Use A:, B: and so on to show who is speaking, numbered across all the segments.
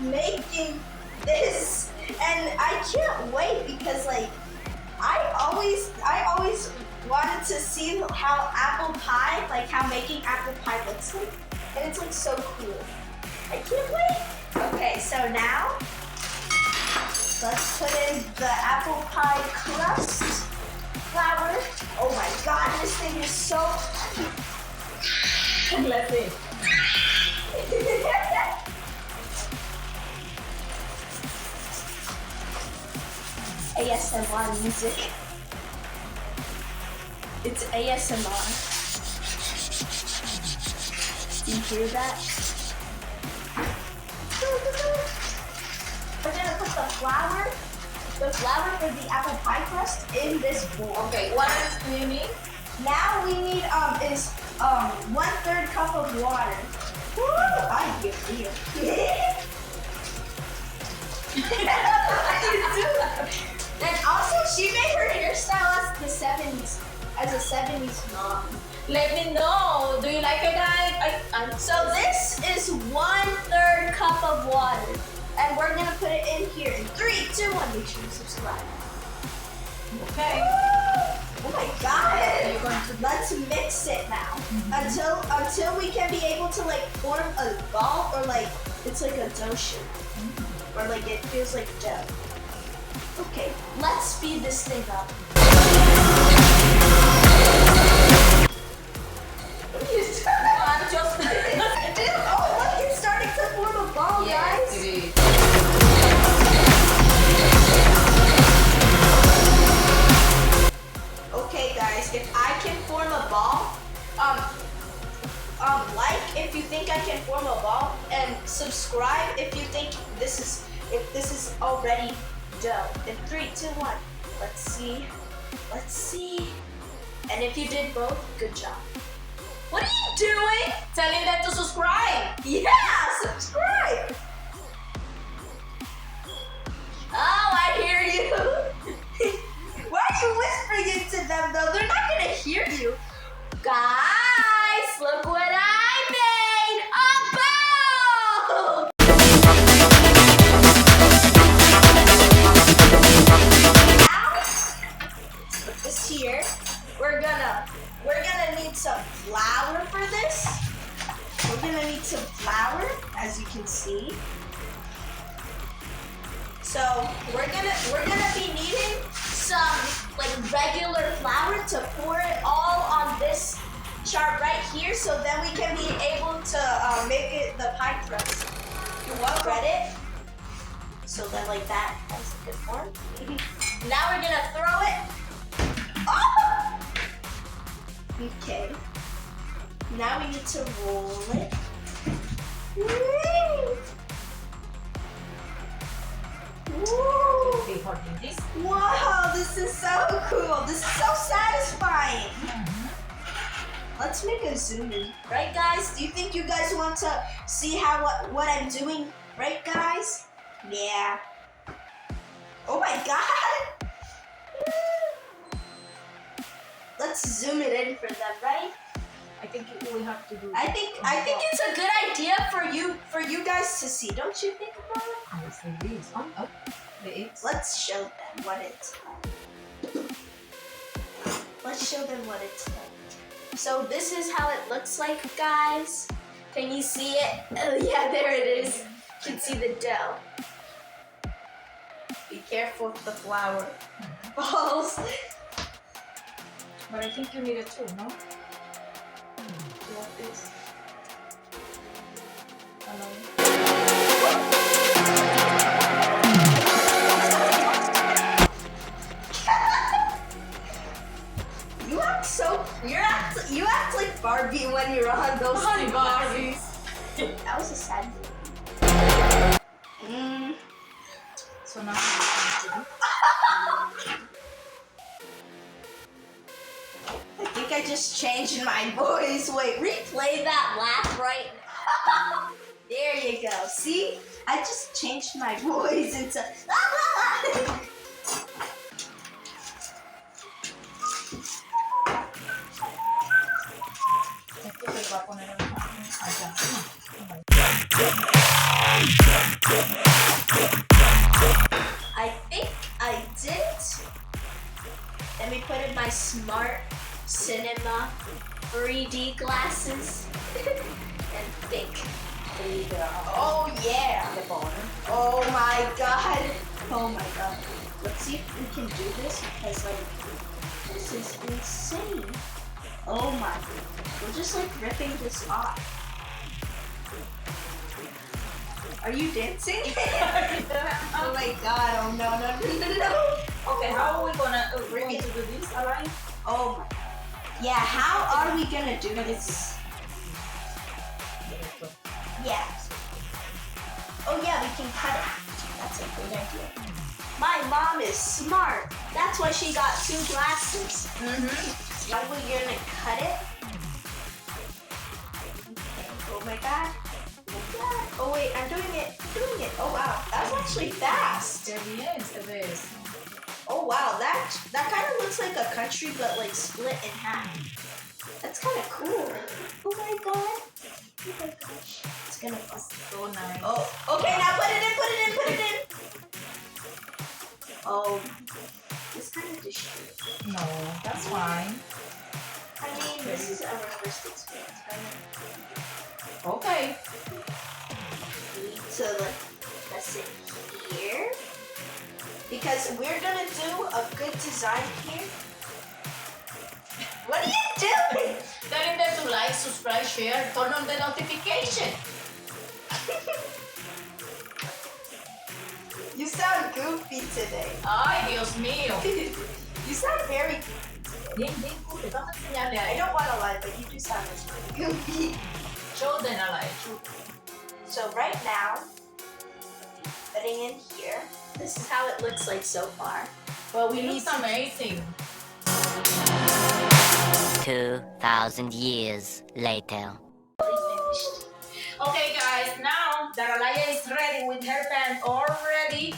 A: making this, and I can't wait because like I always wanted to see how apple pie, like how making apple pie looks like, and it's like so cool. I can't wait. Okay, so now let's put in the apple pie crust flour. Oh my god, this thing is so
B: Let's see.
A: ASMR music. It's ASMR. Do you hear that? We're gonna put the flour for the apple pie crust in this bowl.
B: Okay, what else do you need?
A: Now we need is 1/3 cup of water. Woo! I get here. And also, she made her hairstyle as a 70s mom.
B: Let me know. Do you like it, guys?
A: So this is 1/3 cup of water, and we're gonna put it in here in 3, 2, 1. Make sure you subscribe.
B: Okay.
A: Oh my god!
B: You're going to
A: Let's mix it now until we can be able to like form a ball, or like it's like a dough shape, or like it feels like dough. Okay, let's speed this thing up.
B: I'm just.
A: Oh look, it's starting to form a ball,
B: Yes,
A: guys.
B: it is.
A: Okay, guys, if I can form a ball, like if you think I can form a ball, and subscribe if you think this is already dough. In 3, 2, 1. Let's see. Let's see. And if you did both, good job.
B: What are you doing? Telling them to subscribe.
A: Yeah, subscribe. Oh, I hear you. Why are you whispering into them though? They're not gonna hear you. Guys, look what I made! A bowl! Now, put this here. We're gonna need some flour for this. We're gonna need some flour, as you can see. So we're gonna be needing some like regular flour to pour it all on this chart right here, so then we can be able to make it the pie crust. You want spread it? So then like that, that's a good form. Now we're gonna throw it. Oh! Okay. Now we need to roll it. Woo! Woo!
B: Okay, holding this.
A: Wow, this is so cool. This is so satisfying. Let's make a zoom in. Right, guys? Do you think you guys want to see what I'm doing? Right, guys? Yeah. Oh my god. Let's zoom it in for them, right?
B: I think we have to do.
A: I think it's a good idea for you guys to see. Don't you think about it?
B: I see this. Oh, the eggs.
A: Let's show them what it's like. Let's show them what it's like. So this is how it looks like, guys. Can you see it? Oh yeah, there it is. You can see the dough. Be careful with the flour balls.
B: But I think you need it too, no? What is?
A: You act like Barbie when you're on those
B: Hi,
A: two
B: Barbies.
A: That was a sad thing.
B: So now we have to
A: I think I just changed my voice. Wait, replay that laugh right now. There you go. See? I just changed my voice into...
B: Esto se va a poner allá.
A: I think I did. Let me put in my smart cinema 3D glasses and think. Oh yeah. Oh my god. Oh my god. Let's see if we can do this because like this is insane. Oh my. We're just like ripping this off. Are you dancing? Oh my god. Oh no no no no no.
B: Okay, how are we going to do this, alright?
A: Oh my. Yeah, how are we gonna do this? Yeah. Oh yeah, we can cut it. That's a good idea. My mom is smart. That's why she got 2 glasses. How are we gonna cut it? Okay. Oh my god. Oh my god. Oh wait, I'm doing it. Oh wow, that was actually fast.
B: Qué bien,
A: Oh wow, that kind of looks like a country, but like split in half. That's kind of cool. Oh my god. Oh my gosh. It's gonna bust.
B: So nice.
A: Oh, okay, now put it in. Oh, this kind of destroyed.
B: No, that's fine.
A: I mean, this is our first experience, right?
B: Okay.
A: We need to like press it here. Because we're gonna do a good design here. What are you doing?
B: Telling them to like, subscribe, share, turn on the notification.
A: You sound goofy today.
B: Ay, Dios mío.
A: You sound very
B: Bien, bien, Cute, vamos a enseñarle a
A: I
B: ella.
A: don't want to lie, but you do sound really goofy.
B: Show them a like.
A: So right now, putting in here, this is how it looks like so far. But we need
B: It's amazing.
C: 2,000 years later.
A: finished.
B: Okay, guys, now that Alaya is ready with her band already,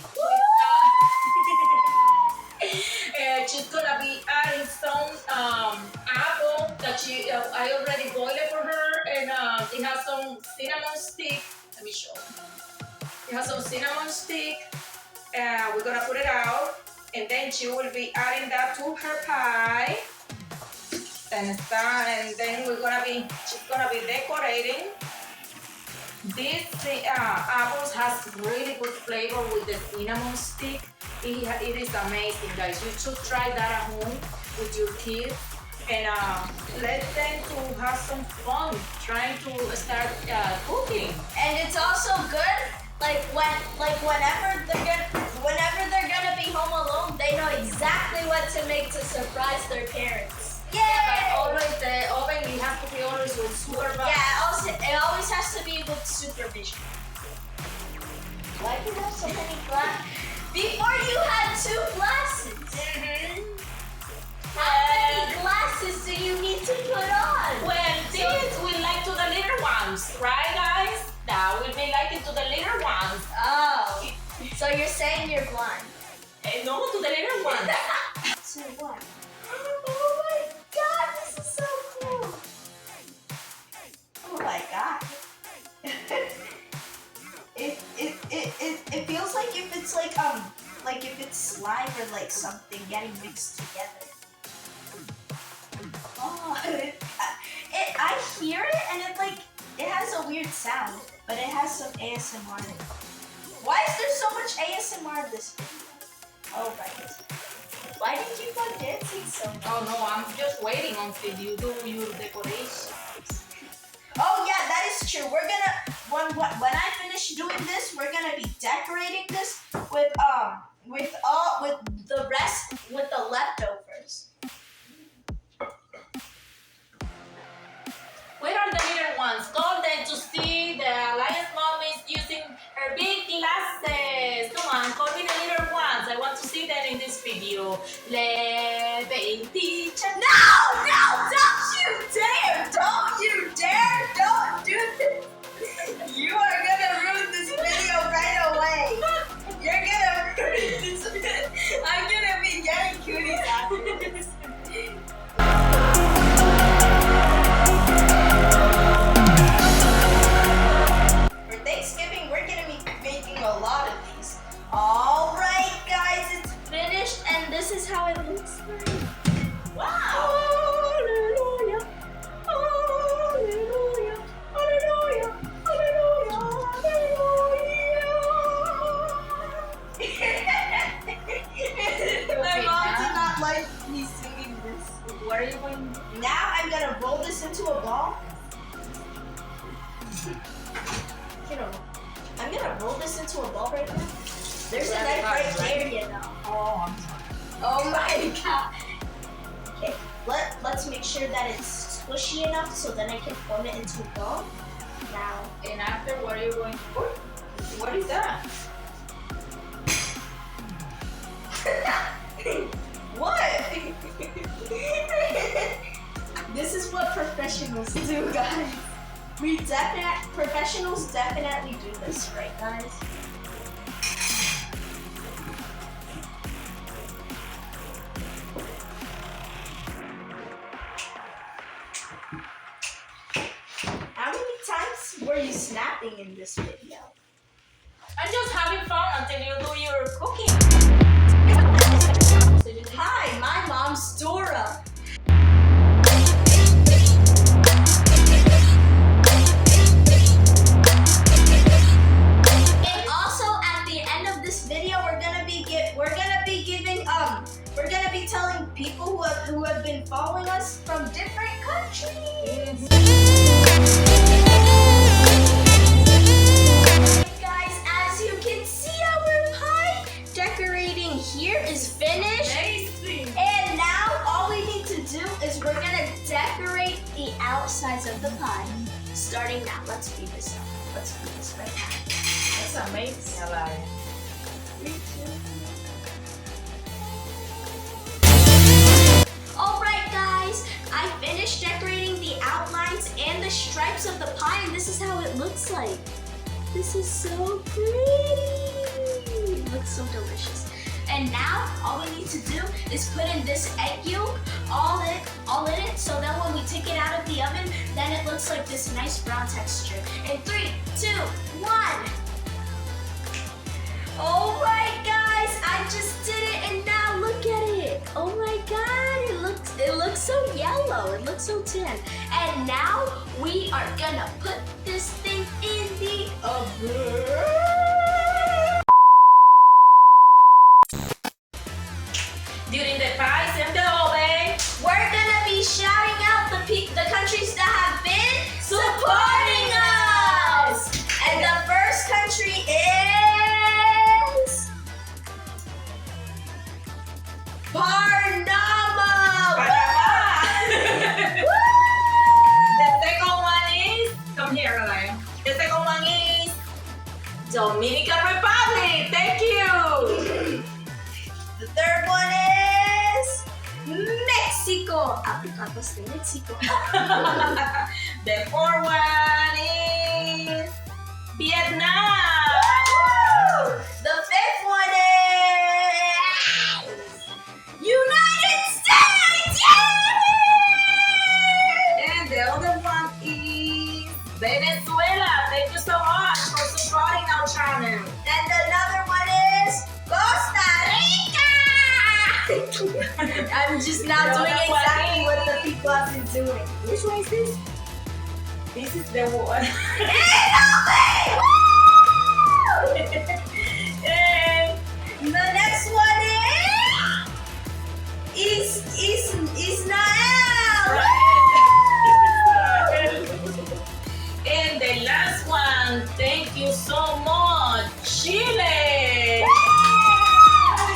B: she's gonna be adding some apple that I already boiled it for her, and it has some cinnamon stick. Let me show. It has some cinnamon stick. We're gonna put it out, and then she will be adding that to her pie. And then she's gonna be decorating. This apples has really good flavor with the cinnamon stick. It is amazing, guys. You should try that at home with your kids and let them to have some fun trying to start cooking.
A: And it's also good, whenever they're gonna be home alone, they know exactly what to make to surprise their parents. Yay!
B: Yeah, but always the oven, it has to be always with super fast.
A: Yeah, it always has to be with supervision. Why do you have so many glasses? Before you had 2 glasses. How many glasses do you need to put on?
B: Well, this will like to the little ones, right, guys? That will be like to the little ones.
A: Oh, so you're saying you're blind?
B: No, to the little ones.
A: So what? Oh my god, this is so cool. Oh my god. It feels like if it's like if it's slime or like something getting mixed together. Oh, I hear it and it has a weird sound, but it has some ASMR in it. Why is there so much ASMR in this video? Oh my goodness. Why did you keep on dancing so much?
B: Oh no, I'm just waiting until you do your decoration.
A: Oh yeah, that is true. We're gonna when I finish doing this, we're gonna be decorating this with the rest with the leftovers.
B: Where are the little ones? Call them to see the Alliance mom is using her big glasses. Come on, call me the little ones. I want to see them in this video. Le baby.
A: No, don't you dare! Don't you dare! Don't do this! You are gonna ruin this video right away. You're gonna ruin this video. I'm gonna be getting cuties after this. For Thanksgiving, we're gonna be making a roll this into a ball right now? There's a
B: Yeah,
A: knife right
B: right.
A: there, you know.
B: Oh, I'm sorry.
A: Oh my god. Okay, let's make sure that it's squishy enough so then I can form it into a ball. Now,
B: And after, what are you going to put? What is that?
A: what? This is what professionals do, guys. Professionals definitely do this, right, guys? How many times were you snapping in this video?
B: I'm just having fun until you do your cooking. So you
A: Hi, my mom's Dora. And also at the end of this video, we're gonna be telling people who have been following us from different countries. Guys, as you can see, our pie decorating here is finished.
B: amazing.
A: And now all we need to do is we're gonna decorate the outsides of the pie. Starting now. Let's do this up. Let's do this right now.
B: That's amazing, Alaya.
A: Alright guys, I finished decorating the outlines and the stripes of the pie, and this is how it looks like. This is so pretty. It looks so delicious. And now all we need to do is put in this egg yolk all in it, so then when we take it out of the oven, then it looks like this nice brown texture. In 3, 2, 1. Alright guys, I just did it, and now look at it. Oh my god, it looks so yellow. It looks so tan. And now we are gonna put this thing in the oven.
B: During the pies in the oven,
A: We're gonna be shouting out the countries that have been supporting us. And the first country is Panama. Woo!
B: The second one is, come here, Alaya. The second one is Dominican Republic. Thank you.
A: The third one is Mexico. Aplicados de Mexico.
B: The fourth one is Vietnam.
A: Woo! The fifth one is United States. Yay!
B: And the other one is Venezuela. Thank you so much for supporting our channel.
A: And another one is Costa Rica. I'm just now
B: The
A: doing
B: other one
A: exactly what the
B: is-
A: people have been doing.
B: Which one is this? This is the one.
A: Italy! Woo!
B: And
A: The next one is Israel.
B: And the last one, thank you so much, Chile.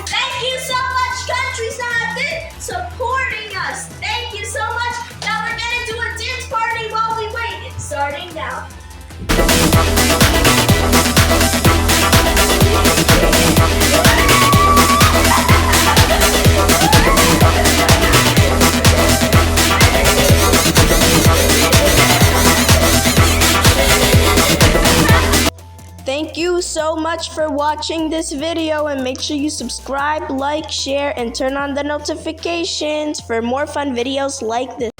A: Thank you so much, countries that have been supporting us. Thank you so much. Now we're gonna do a dance party while we wait. Starting now. Thank you so much for watching this video, and make sure you subscribe, like, share, and turn on the notifications for more fun videos like this.